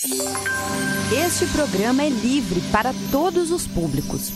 Este programa é livre para todos os públicos.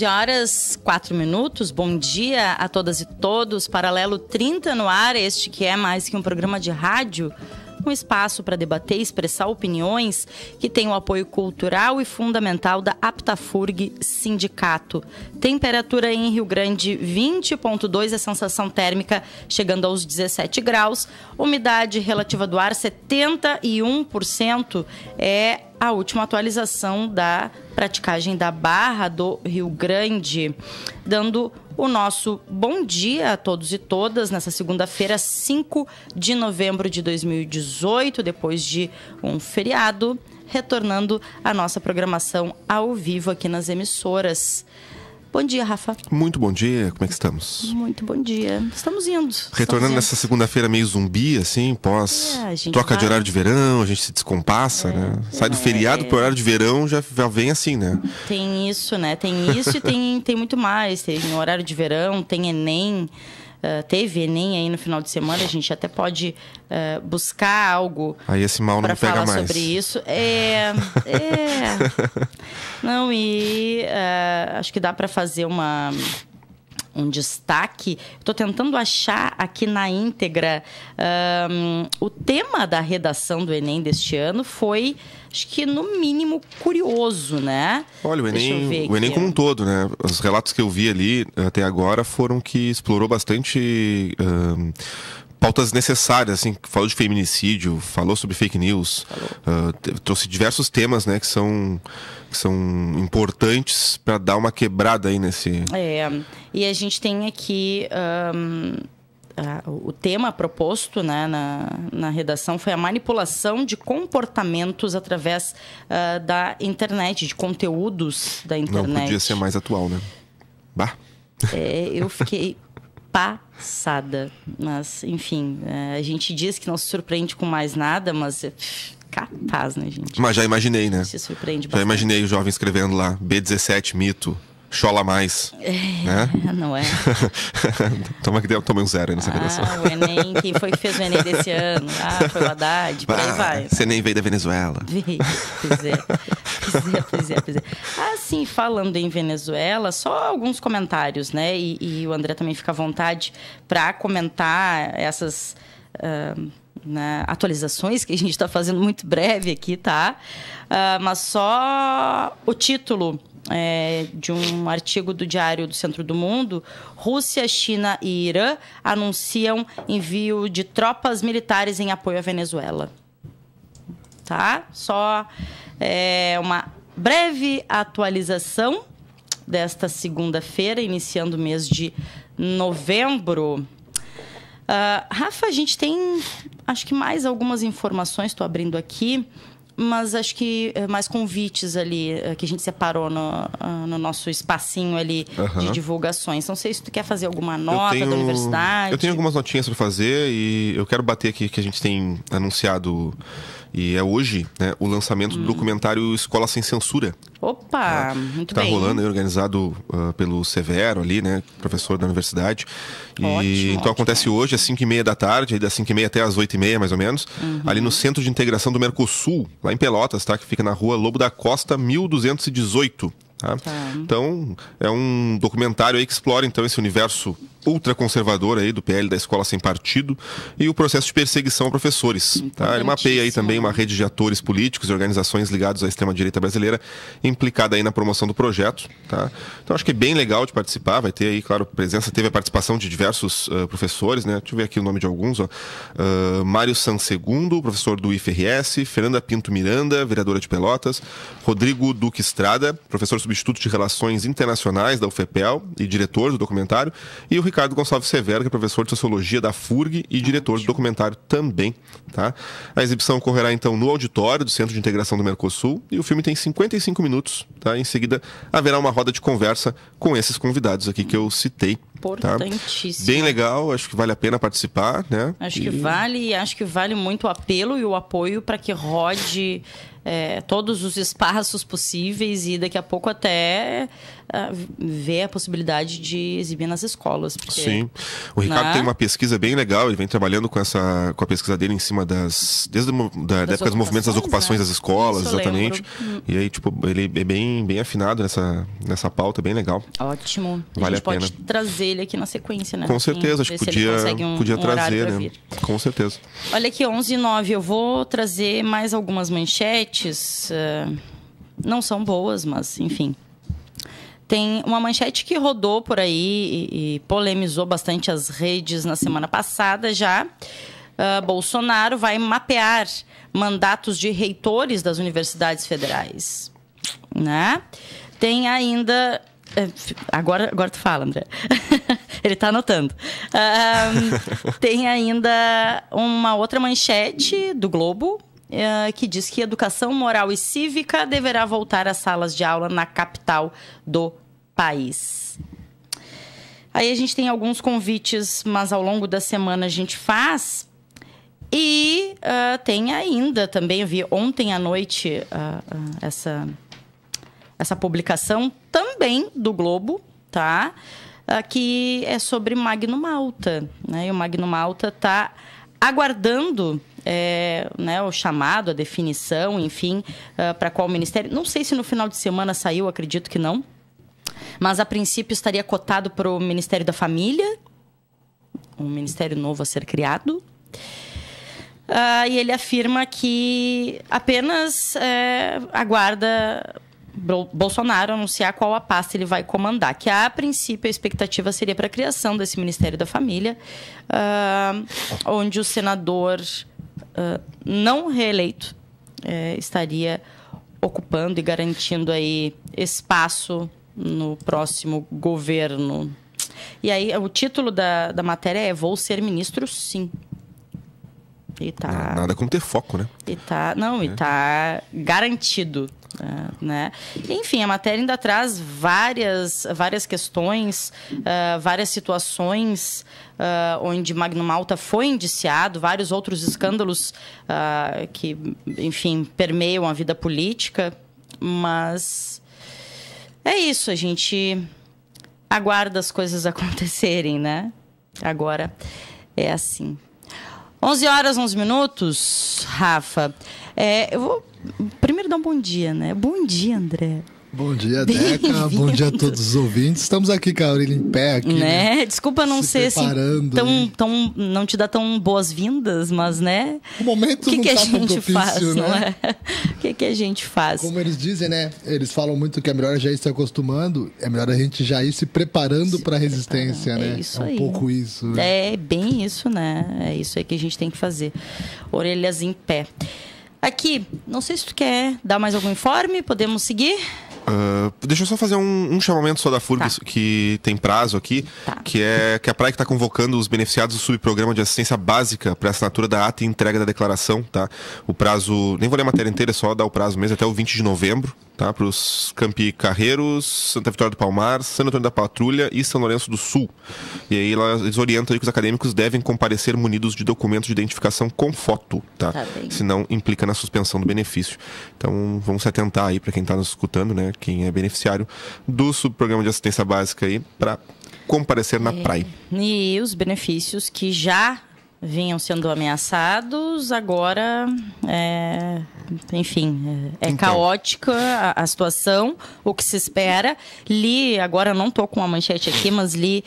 Horas, 4 minutos. Bom dia a todas e todos. Paralelo 30 no ar, este que é mais que um programa de rádio, um espaço para debater e expressar opiniões, que tem o apoio cultural e fundamental da Aptafurg Sindicato. Temperatura em Rio Grande 20,2, a sensação térmica chegando aos 17 graus. Umidade relativa do ar 71%. É a última atualização da praticagem da Barra do Rio Grande, dando o nosso bom dia a todos e todas nessa segunda-feira, 5 de novembro de 2018, depois de um feriado, retornando a nossa programação ao vivo aqui nas emissoras. Bom dia, Rafa. Muito bom dia, como é que estamos? Muito bom dia. Estamos indo. Retornando nessa segunda-feira meio zumbi, assim, pós troca de horário de verão, a gente se descompassa, né? Sai do feriado pro horário de verão, já vem assim, né? Tem isso, né? Tem isso e tem muito mais. Tem horário de verão, tem Enem. Teve Enem aí no final de semana, a gente até pode buscar algo aí esse mal não para pega falar mais sobre isso. Não, e acho que dá para fazer um destaque. Estou tentando achar aqui na íntegra. O tema da redação do Enem deste ano foi, acho que no mínimo, curioso, né? Olha, o Enem como um todo, né? Os relatos que eu vi ali até agora foram que explorou bastante pautas necessárias, assim, falou de feminicídio, falou sobre fake news, trouxe diversos temas, né, que são importantes para dar uma quebrada aí nesse... E a gente tem aqui o tema proposto, né, na redação foi a manipulação de comportamentos através da internet, de conteúdos da internet. Não podia ser mais atual, né? Bah! Eu fiquei passada, mas enfim, a gente diz que não se surpreende com mais nada, mas capaz, né, gente? Mas já imaginei, né? Se surpreende bastante. Já imaginei o jovem escrevendo lá, B17, mito, chola mais. Né? Não é? Tomei um zero aí nessa redação. O Enem, quem foi que fez o Enem desse ano? Foi o Haddad, por aí vai. Você nem veio da Venezuela. Pois é. Assim, falando em Venezuela, só alguns comentários, né? E o André também fica à vontade para comentar essas atualizações que a gente está fazendo muito breve aqui, tá? Mas só o título de um artigo do Diário do Centro do Mundo: Rússia, China e Irã anunciam envio de tropas militares em apoio à Venezuela. Tá? Só uma breve atualização desta segunda-feira, iniciando o mês de novembro. Rafa, a gente tem, acho que mais algumas informações, estou abrindo aqui, mas acho que mais convites ali, que a gente separou no nosso espacinho ali de divulgações. Não sei se tu quer fazer alguma nota da universidade. Eu tenho algumas notinhas para fazer e eu quero bater aqui que a gente tem anunciado, e é hoje, né, o lançamento do documentário Escola Sem Censura. Opa, muito bem. Está rolando aí, organizado pelo Severo ali, né, professor da universidade. Então acontece hoje às 5h30 da tarde, aí das 5h30 até às 8h30, mais ou menos, ali no Centro de Integração do Mercosul, lá em Pelotas, tá? Que fica na rua Lobo da Costa, 1218. Tá? Então, é um documentário aí que explora então esse universo ultraconservador aí do PL da Escola Sem Partido e o processo de perseguição a professores. Tá? Ele mapeia aí também uma rede de atores políticos e organizações ligados à extrema-direita brasileira implicada aí na promoção do projeto. Tá? Então, acho que é bem legal de participar. Vai ter aí, claro, teve a participação de diversos professores, né? Deixa eu ver aqui o nome de alguns. Mário Sansegundo, professor do IFRS, Fernanda Pinto Miranda, vereadora de Pelotas, Rodrigo Duque Estrada, professor substituto de Relações Internacionais da UFPEL e diretor do documentário, e o Ricardo Gonçalves Severo, que é professor de Sociologia da FURG e diretor do documentário também. Tá? A exibição ocorrerá então no auditório do Centro de Integração do Mercosul e o filme tem 55 minutos. Tá? Em seguida haverá uma roda de conversa com esses convidados aqui que eu citei. Importantíssimo. Tá? Bem legal, acho que vale a pena participar, né? Acho que vale muito o apelo e o apoio para que rode todos os espaços possíveis e daqui a pouco até ver a possibilidade de exibir nas escolas. Porque, sim. O Ricardo tem uma pesquisa bem legal, ele vem trabalhando com a pesquisa dele em cima da época dos movimentos das ocupações das escolas, isso, exatamente. E aí, tipo, ele é bem afinado nessa pauta, bem legal. Ótimo. Vale a pena. Pode trazer ele aqui na sequência, né? Com certeza, acho que podia trazer, né? Com certeza. Olha aqui, 11h09, eu vou trazer mais algumas manchetes. Não são boas, mas enfim. Tem uma manchete que rodou por aí e polemizou bastante as redes na semana passada já. Bolsonaro vai mapear mandatos de reitores das universidades federais. Né? Tem ainda... Agora tu fala, André. Ele tá anotando. Tem ainda uma outra manchete do Globo, que diz que educação moral e cívica deverá voltar às salas de aula na capital do país. Aí a gente tem alguns convites, mas ao longo da semana a gente faz. E tem ainda também, eu vi ontem à noite essa publicação também do Globo, tá? Que é sobre Magno Malta, né? E o Magno Malta está aguardando né, o chamado, a definição, enfim, para qual ministério. Não sei se no final de semana saiu, acredito que não. Mas, a princípio, estaria cotado para o Ministério da Família, um ministério novo a ser criado. E ele afirma que apenas aguarda Bolsonaro anunciar qual a pasta ele vai comandar. Que, a princípio, a expectativa seria para a criação desse Ministério da Família, onde o senador não reeleito estaria ocupando e garantindo aí espaço no próximo governo. E aí, o título da matéria é "Vou ser ministro, sim". E tá... Nada como ter foco, né? E tá garantido. Né? Enfim, a matéria ainda traz várias questões, várias situações onde Magno Malta foi indiciado, vários outros escândalos que, enfim, permeiam a vida política. Mas é isso, a gente aguarda as coisas acontecerem, né? Agora é assim. 11h11, Rafa. Eu vou primeiro dar um bom dia, né? Bom dia, André. Bom dia, Deca. Bom dia a todos os ouvintes. Estamos aqui com a orelha em pé. Aqui, né? Desculpa não ser assim, não te dar tão boas-vindas, mas, né? O momento não está tão propício, faz, né? Não é? O que a gente faz? Como eles dizem, né? Eles falam muito que é melhor já ir se acostumando, é melhor a gente já ir se preparando para a resistência, né? Isso aí. Pouco isso. Né? É bem isso, né? É isso aí que a gente tem que fazer. Orelhas em pé. Aqui, não sei se tu quer dar mais algum informe, podemos seguir? Deixa eu só fazer um chamamento só da FURG, que tem prazo aqui, que é que a Praia está convocando os beneficiados do subprograma de assistência básica para assinatura da ata e entrega da declaração, tá? O prazo, nem vou ler a matéria inteira, é só dar o prazo mesmo, até o 20 de novembro, tá? Para os Campi Carreiros, Santa Vitória do Palmar, Santo Antônio da Patrulha e São Lourenço do Sul. E aí eles orientam aí que os acadêmicos devem comparecer munidos de documentos de identificação com foto, tá? Senão implica na suspensão do benefício. Então vamos se atentar aí para quem está nos escutando, né? Quem é beneficiário do subprograma de assistência básica aí, para comparecer na praia. E os benefícios que já vinham sendo ameaçados, agora, enfim, é caótica a situação, o que se espera. Li, agora não estou com a manchete aqui, mas li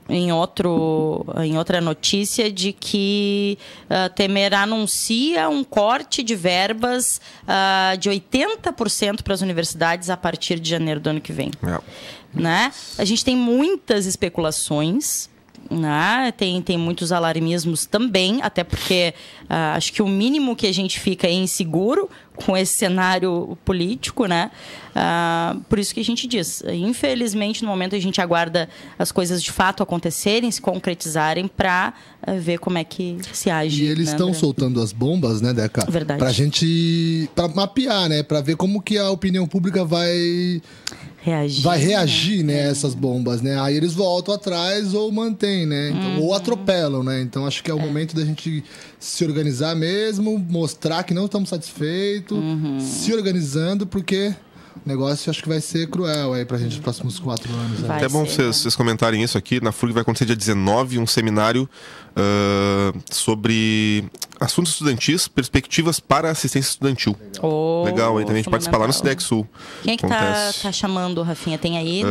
em outra notícia de que Temer anuncia um corte de verbas de 80% para as universidades a partir de janeiro do ano que vem. Né? A gente tem muitas especulações, né? Tem muitos alarmismos também, até porque acho que o mínimo que a gente fica é inseguro com esse cenário político, né? Por isso que a gente diz, infelizmente no momento a gente aguarda as coisas de fato acontecerem, se concretizarem para ver como é que se age. E eles estão soltando as bombas, né, Deca? Verdade. Pra mapear, né? Pra ver como que a opinião pública vai reagir, né, a essas bombas, né? Aí eles voltam atrás ou mantêm, né? Então, ou atropelam, né? Então acho que é o momento da gente se organizar mesmo, mostrar que não estamos satisfeitos, se organizando, porque o negócio acho que vai ser cruel aí pra gente nos próximos 4 anos. Né? É bom vocês comentarem isso aqui. Na FURG vai acontecer dia 19 um seminário sobre assuntos estudantis, perspectivas para assistência estudantil. Legal, aí também a gente participa lá no SIDEC Sul. Quem é que tá chamando, Rafinha? Tem aí?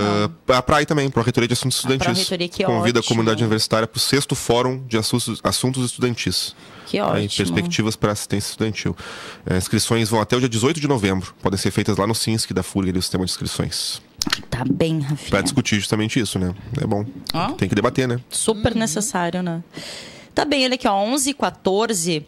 A PRAE também, Pró-Reitoria de Assuntos Estudantis. Pró-Reitoria, que convida ótimo. A comunidade universitária para o 6º Fórum de Assuntos Estudantis. Que ótimo. Aí, perspectivas para assistência estudantil. Inscrições vão até o dia 18 de novembro. Podem ser feitas lá no SINSC da FURG, ali, o sistema de inscrições. Tá bem, Rafinha. Para discutir justamente isso, né? É bom. Tem que debater, né? Super necessário, né? Tá bem, olha aqui, ó, 11h14.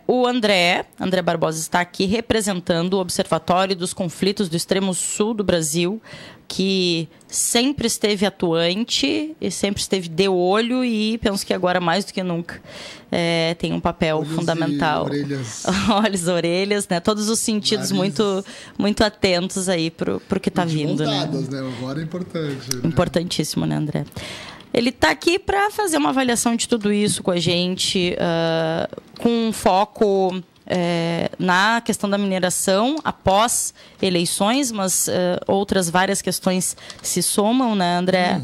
O André Barbosa está aqui representando o Observatório dos Conflitos do Extremo Sul do Brasil, que sempre esteve atuante e sempre esteve de olho e penso que agora mais do que nunca tem um papel fundamental. Olhos, orelhas, né? Todos os sentidos muito atentos aí pro que está vindo. Montadas, né? Agora é importante. Né? Importantíssimo, né, André? Ele está aqui para fazer uma avaliação de tudo isso com a gente, com um foco na questão da mineração após eleições, mas outras várias questões se somam, né, André?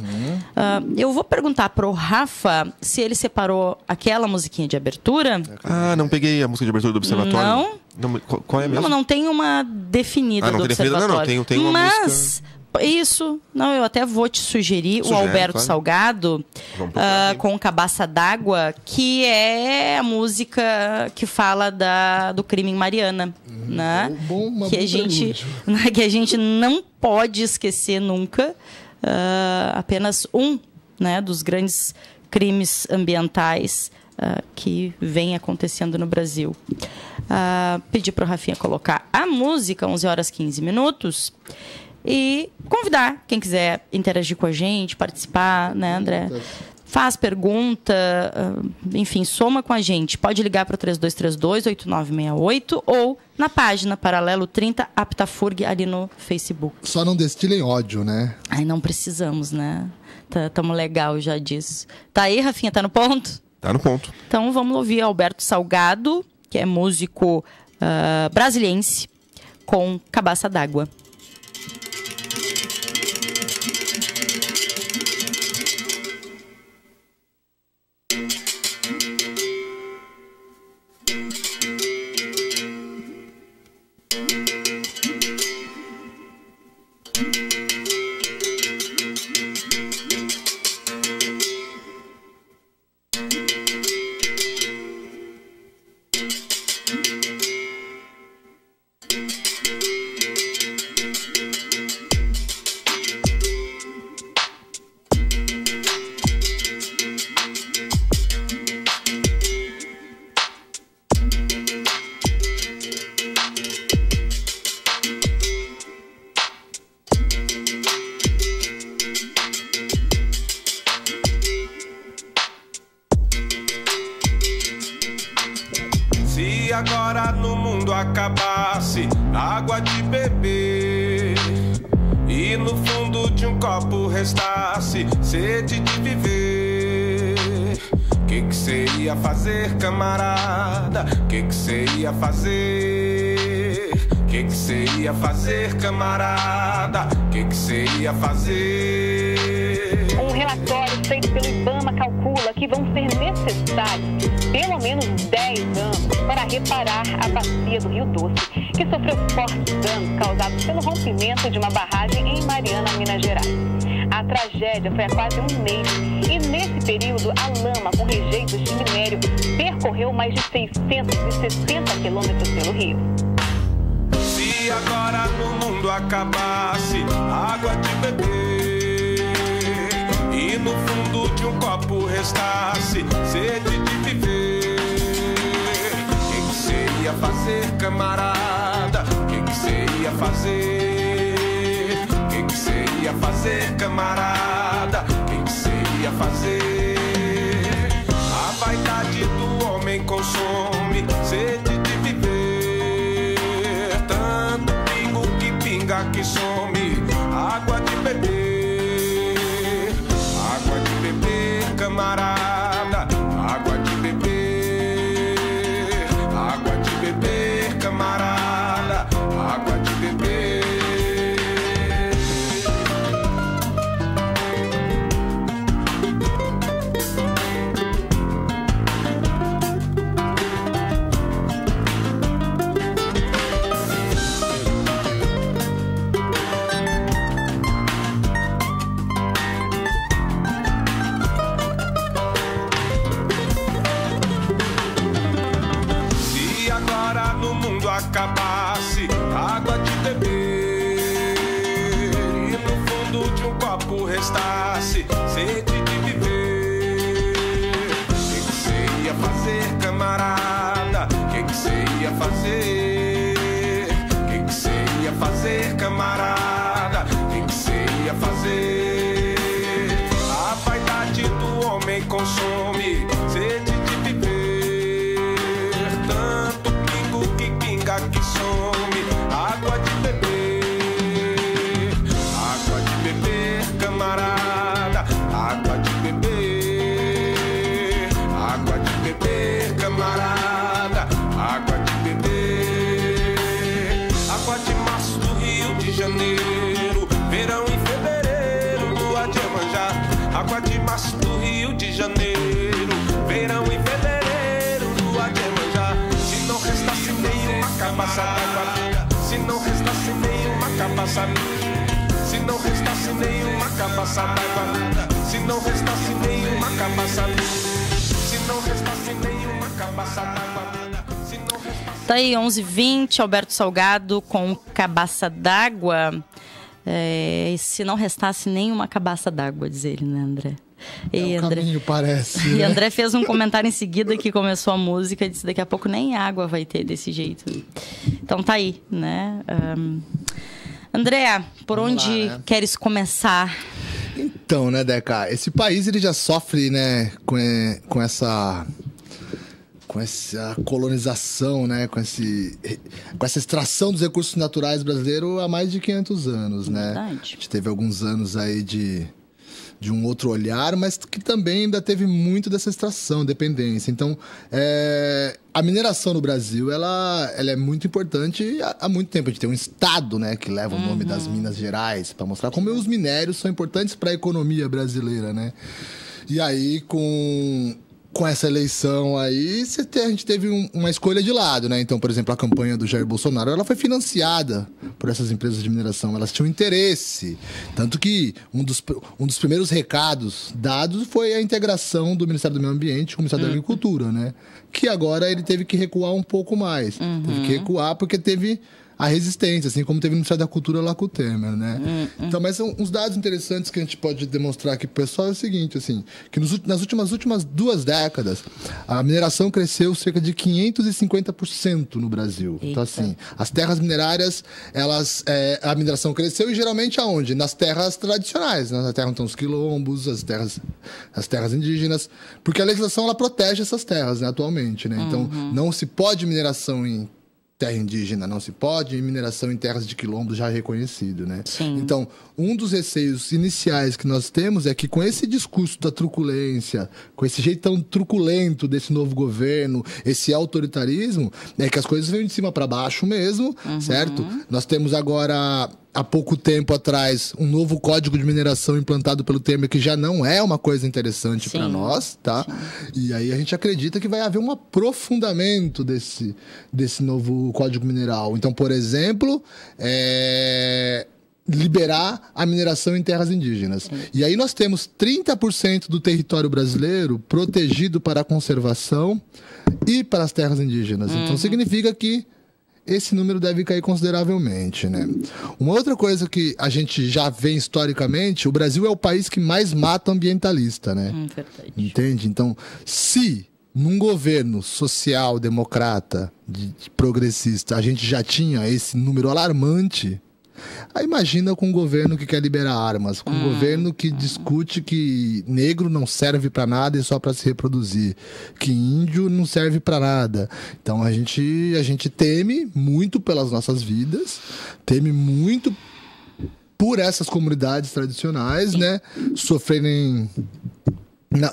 Eu vou perguntar para o Rafa se ele separou aquela musiquinha de abertura. Não peguei a música de abertura do Observatório. Não? Qual é mesmo? Não tem uma definida do Observatório. Não, tem uma música... Isso, eu até vou te sugerir o Alberto Salgado com Cabaça d'Água, que é a música que fala do crime em Mariana, né? Que a gente não pode esquecer nunca, apenas né, dos grandes crimes ambientais que vem acontecendo no Brasil. Pedi para o Rafinha colocar a música, 11h15. E convidar quem quiser interagir com a gente, participar, né, André? Faz pergunta, enfim, soma com a gente. Pode ligar para o 3232-8968 ou na página Paralelo 30 Aptafurg ali no Facebook. Só não destilem ódio, né? Não precisamos, né? Tamo legal já disso. Tá aí, Rafinha? Tá no ponto? Tá no ponto. Então vamos ouvir Alberto Salgado, que é músico brasiliense, com Cabaça d'Água. Se agora no mundo acabasse a água de beber e no fundo de um copo restasse sede de viver, que cê ia fazer, camarada? Que cê ia fazer? Que cê ia fazer, camarada? Que cê ia fazer? Um relatório feito pelo IBAMA calcula que que vão ser necessários pelo menos 10 anos para reparar a bacia do Rio Doce, que sofreu fortes danos causados pelo rompimento de uma barragem em Mariana, Minas Gerais. A tragédia foi há quase um mês e, nesse período, a lama com rejeitos de minério percorreu mais de 660 quilômetros pelo rio. Se agora no mundo acabasse a água de beber e no fundo de um copo restasse sede de viver, o que você ia fazer, camarada? O que você ia fazer? O que você ia fazer, camarada? O que você ia fazer? A vaidade do homem consome sede de viver, tanto pingo que pinga que some água de beber, água de beber, camarada, água de beber, água de beber, camarada, água de beber. Acabasse a água de beber e no fundo de um copo restasse sede de viver, o que você ia fazer, camarada? O que você ia fazer? O que você ia fazer, camarada? O que você ia fazer? A vaidade do homem consome sede de viver, tanto pingo que pinga que some água de beber, água de beber, camarada, água de beber, água de beber, camarada, água de beber, água de março do Rio de Janeiro, verão e fevereiro, lua de Iemanjá, água de março do Rio de Janeiro, verão e fevereiro, lua de Iemanjá. Se não restasse nenhuma cabaça d'água, se não restasse nenhuma cabaça, se não restasse nenhuma cabaça d'água, se não restasse nenhuma cabaça, se não restasse nenhuma cabaça d'água, se não restasse... Tá aí, 11h20, Alberto Salgado com Cabaça d'Água. Se não restasse nenhuma cabaça d'água, diz ele, né, André? E André... caminho, parece. E André fez um comentário em seguida que começou a música e disse: daqui a pouco nem água vai ter desse jeito. Então tá aí, né? André, por Vamos onde lá, né? Queres começar? Então, né, Deca? Esse país ele já sofre, né, com essa colonização, né, com essa extração dos recursos naturais brasileiros há mais de 500 anos, né? Verdade. A gente teve alguns anos aí de um outro olhar, mas que também ainda teve muito dessa extração, dependência. Então, a mineração no Brasil, ela é muito importante há muito tempo. A gente tem um estado, né, que leva o nome das Minas Gerais, para mostrar como os minérios são importantes para a economia brasileira, né? E aí, com essa eleição aí, a gente teve uma escolha de lado, né? Então, por exemplo, a campanha do Jair Bolsonaro, ela foi financiada por essas empresas de mineração. Elas tinham interesse. Tanto que um dos primeiros recados dados foi a integração do Ministério do Meio Ambiente com o Ministério da Agricultura, né? Que agora ele teve que recuar um pouco mais. Teve que recuar porque teve a resistência, assim como teve no Ministério da Cultura lá com o Temer, né? Então, mas são uns dados interessantes que a gente pode demonstrar aqui pro pessoal é o seguinte, assim, que nas últimas 2 décadas, a mineração cresceu cerca de 550% no Brasil. Eita. Então, assim, as terras minerárias, a mineração cresceu e geralmente aonde? Nas terras tradicionais, né? Na terra onde estão os quilombos, as terras indígenas, porque a legislação, ela protege essas terras, né, atualmente, né? Então, não se pode mineração em terra indígena, não se pode, e mineração em terras de quilombo já reconhecido, né? Sim. Então, um dos receios iniciais que nós temos é que com esse discurso da truculência, com esse jeitão truculento desse novo governo, esse autoritarismo, é que as coisas vêm de cima para baixo mesmo, certo? Nós temos agora há pouco tempo atrás, um novo código de mineração implantado pelo Temer, que já não é uma coisa interessante para nós, tá? Sim. E aí a gente acredita que vai haver um aprofundamento desse novo código mineral. Então, por exemplo, liberar a mineração em terras indígenas. Sim. E aí nós temos 30% do território brasileiro protegido para a conservação e para as terras indígenas. Então, significa que esse número deve cair consideravelmente, né? Uma outra coisa que a gente já vê historicamente, o Brasil é o país que mais mata ambientalista, né? Verdade. Entende? Então, se num governo social-democrata, progressista, a gente já tinha esse número alarmante, aí imagina com um governo que quer liberar armas, com um governo que discute que negro não serve para nada e só para se reproduzir, que índio não serve para nada. Então a gente teme muito pelas nossas vidas, teme muito por essas comunidades tradicionais, né, sofrerem,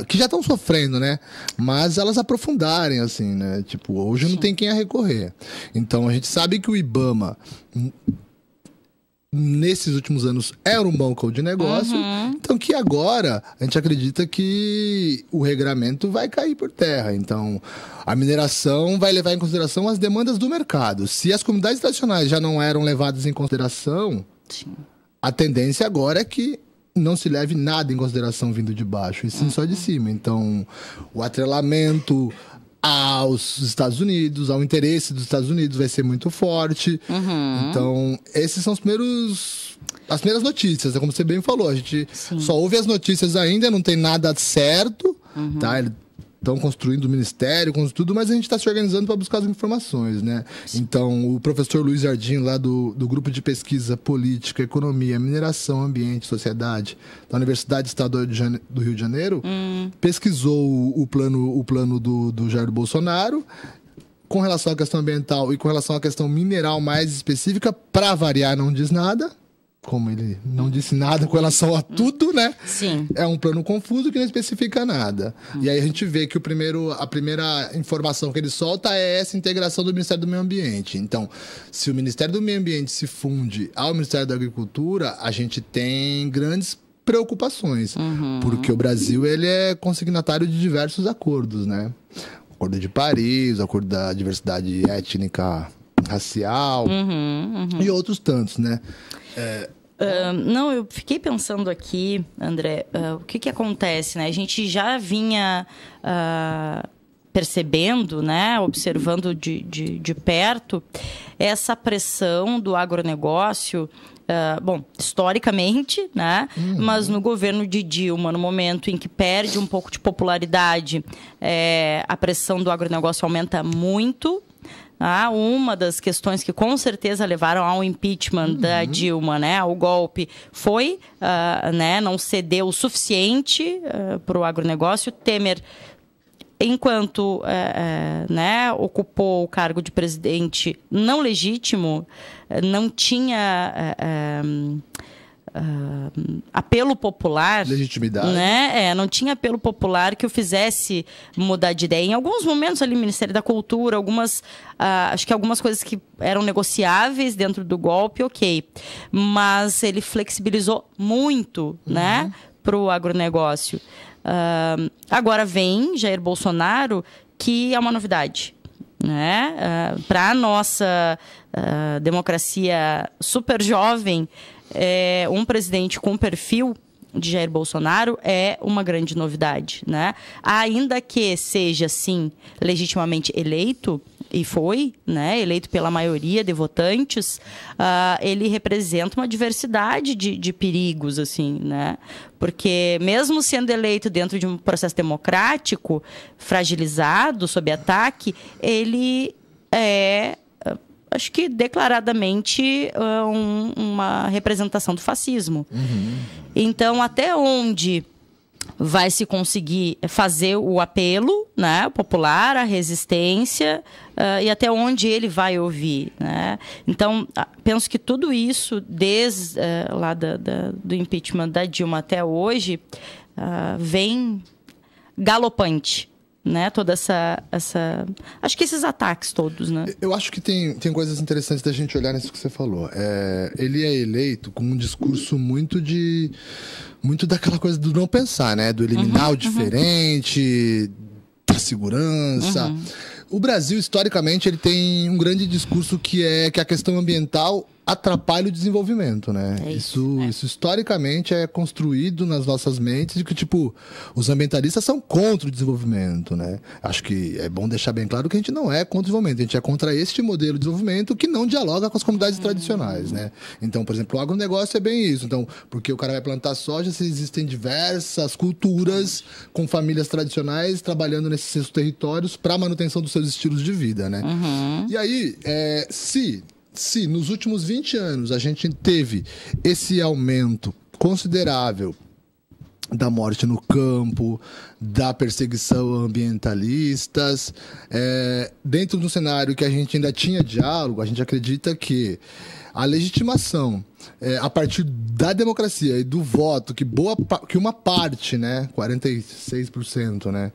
que já estão sofrendo, né? Mas elas aprofundarem, assim, né? Tipo, hoje não tem quem a recorrer. Então a gente sabe que o IBAMA, nesses últimos anos, era um banco de negócio. Então que agora a gente acredita que o regramento vai cair por terra. Então a mineração vai levar em consideração as demandas do mercado. Se as comunidades tradicionais já não eram levadas em consideração, a tendência agora é que não se leve nada em consideração vindo de baixo, e sim só de cima. Então o atrelamento aos Estados Unidos, ao interesse dos Estados Unidos vai ser muito forte. Então, esses são as primeiras notícias, é como você bem falou, a gente só ouve as notícias ainda, não tem nada certo, tá? Estão construindo o ministério, tudo, mas a gente está se organizando para buscar as informações, né? Então, o professor Luiz Jardim, lá do Grupo de Pesquisa Política, Economia, Mineração, Ambiente e Sociedade, da Universidade Estadual do Rio de Janeiro, pesquisou o plano do Jair Bolsonaro com relação à questão ambiental e com relação à questão mineral mais específica. Para variar, não diz nada. Como ele não disse nada com relação a tudo, né? Sim. É um plano confuso que não especifica nada. E aí a gente vê que a primeira informação que ele solta é essa integração do Ministério do Meio Ambiente. Então, se o Ministério do Meio Ambiente se funde ao Ministério da Agricultura, a gente tem grandes preocupações. Porque o Brasil, ele é consignatário de diversos acordos, né? O Acordo de Paris, o Acordo da Diversidade Étnica, Racial e outros tantos, né? Não, eu fiquei pensando aqui, André, o que acontece, né? A gente já vinha percebendo, né, observando de perto essa pressão do agronegócio, historicamente, né? Mas no governo de Dilma, no momento em que perde um pouco de popularidade, a pressão do agronegócio aumenta muito. Uma das questões que com certeza levaram ao impeachment da Dilma, né, ao golpe, foi né, não ceder o suficiente para o agronegócio. Temer, enquanto né, ocupou o cargo de presidente não legítimo, não tinha apelo popular, legitimidade, né? Não tinha apelo popular que o fizesse mudar de ideia. Em alguns momentos ali, Ministério da Cultura, acho que algumas coisas que eram negociáveis dentro do golpe, ok, mas ele flexibilizou muito, né, para o agronegócio. Agora vem Jair Bolsonaro, que é uma novidade, né? Para a nossa democracia super jovem, um presidente com perfil de Jair Bolsonaro é uma grande novidade, né? Ainda que seja, sim, legitimamente eleito, e foi, né, eleito pela maioria de votantes, ele representa uma diversidade de perigos, assim, né? Porque mesmo sendo eleito dentro de um processo democrático, fragilizado, sob ataque, ele acho que declaradamente uma representação do fascismo. Então, até onde vai se conseguir fazer o apelo, né, popular, a resistência, e até onde ele vai ouvir, né? Então, penso que tudo isso, desde lá do impeachment da Dilma até hoje, vem galopante. né? Toda essa... Acho que esses ataques todos, né? Eu acho que tem coisas interessantes da gente olhar nisso que você falou. Ele é eleito com um discurso muito daquela coisa do não pensar, né? Do eliminar o diferente, da segurança. O Brasil, historicamente, ele tem um grande discurso que é que a questão ambiental atrapalha o desenvolvimento, né? Isso historicamente é construído nas nossas mentes de que, tipo, os ambientalistas são contra o desenvolvimento, né? Acho que é bom deixar bem claro que a gente não é contra o desenvolvimento, a gente é contra este modelo de desenvolvimento que não dialoga com as comunidades tradicionais, né? Então, por exemplo, o agronegócio é bem isso. Então, porque o cara vai plantar soja, se existem diversas culturas com famílias tradicionais trabalhando nesses seus territórios para a manutenção dos seus estilos de vida, né? E aí, se nos últimos 20 anos a gente teve esse aumento considerável da morte no campo, da perseguição a ambientalistas, dentro do cenário que a gente ainda tinha diálogo, a gente acredita que a legitimação a partir da democracia e do voto, que uma parte, né, 46%, né,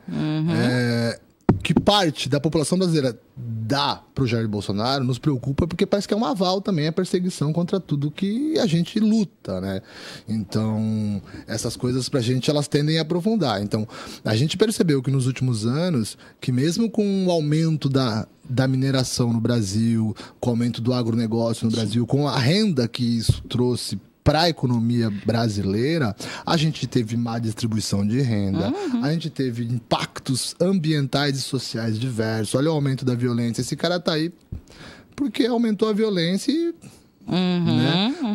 que parte da população brasileira dá pro Jair Bolsonaro, nos preocupa porque parece que é um aval também a perseguição contra tudo que a gente luta, né? Então, essas coisas pra gente, elas tendem a aprofundar. Então, a gente percebeu que nos últimos anos, que mesmo com o aumento da mineração no Brasil, com o aumento do agronegócio no Brasil, com a renda que isso trouxe para a economia brasileira, a gente teve má distribuição de renda, a gente teve impactos ambientais e sociais diversos. Olha o aumento da violência. Esse cara tá aí porque aumentou a violência e...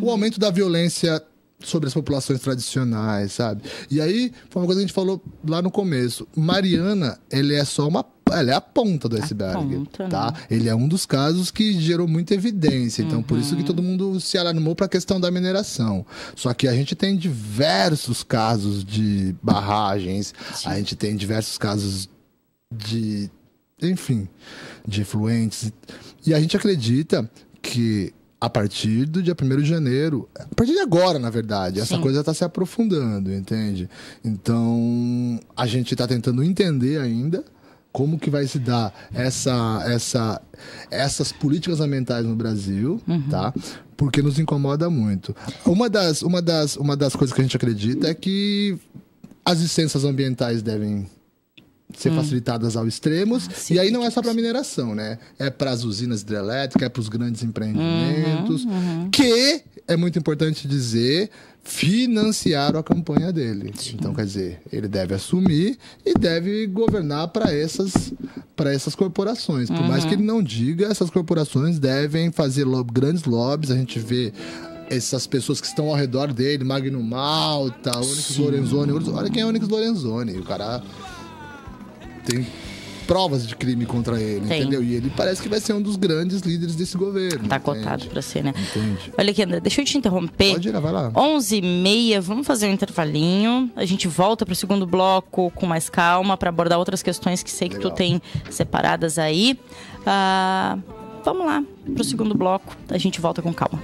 O aumento da violência sobre as populações tradicionais, sabe? E aí, foi uma coisa que a gente falou lá no começo. Mariana, ela é a ponta do iceberg, tá? Ele é um dos casos que gerou muita evidência. Então, por isso que todo mundo se alarmou para a questão da mineração. Só que a gente tem diversos casos de barragens, a gente tem diversos casos de efluentes. E a gente acredita que a partir do dia 1º de janeiro, a partir de agora, na verdade, essa coisa está se aprofundando, entende? Então, a gente está tentando entender ainda como que vai se dar essas políticas ambientais no Brasil, tá? Porque nos incomoda muito. Uma das coisas que a gente acredita é que as licenças ambientais devem ser facilitadas ao extremos, e aí não é só para mineração, né? É para as usinas hidrelétricas, é para os grandes empreendimentos, que, é muito importante dizer, financiaram a campanha dele. Então, quer dizer, ele deve assumir e deve governar para essas corporações. Por mais que ele não diga, essas corporações devem fazer grandes lobbies. A gente vê essas pessoas que estão ao redor dele, Magno Malta, Onyx Lorenzoni. Olha quem é Onyx Lorenzoni. O cara tem provas de crime contra ele, entendeu? E ele parece que vai ser um dos grandes líderes desse governo. Tá cotado pra ser, né? Entende? Olha aqui, André, deixa eu te interromper. Pode ir, vai lá. 11h30, vamos fazer um intervalinho. A gente volta pro segundo bloco com mais calma para abordar outras questões que sei que tu tem separadas aí. Vamos lá pro segundo bloco. A gente volta com calma.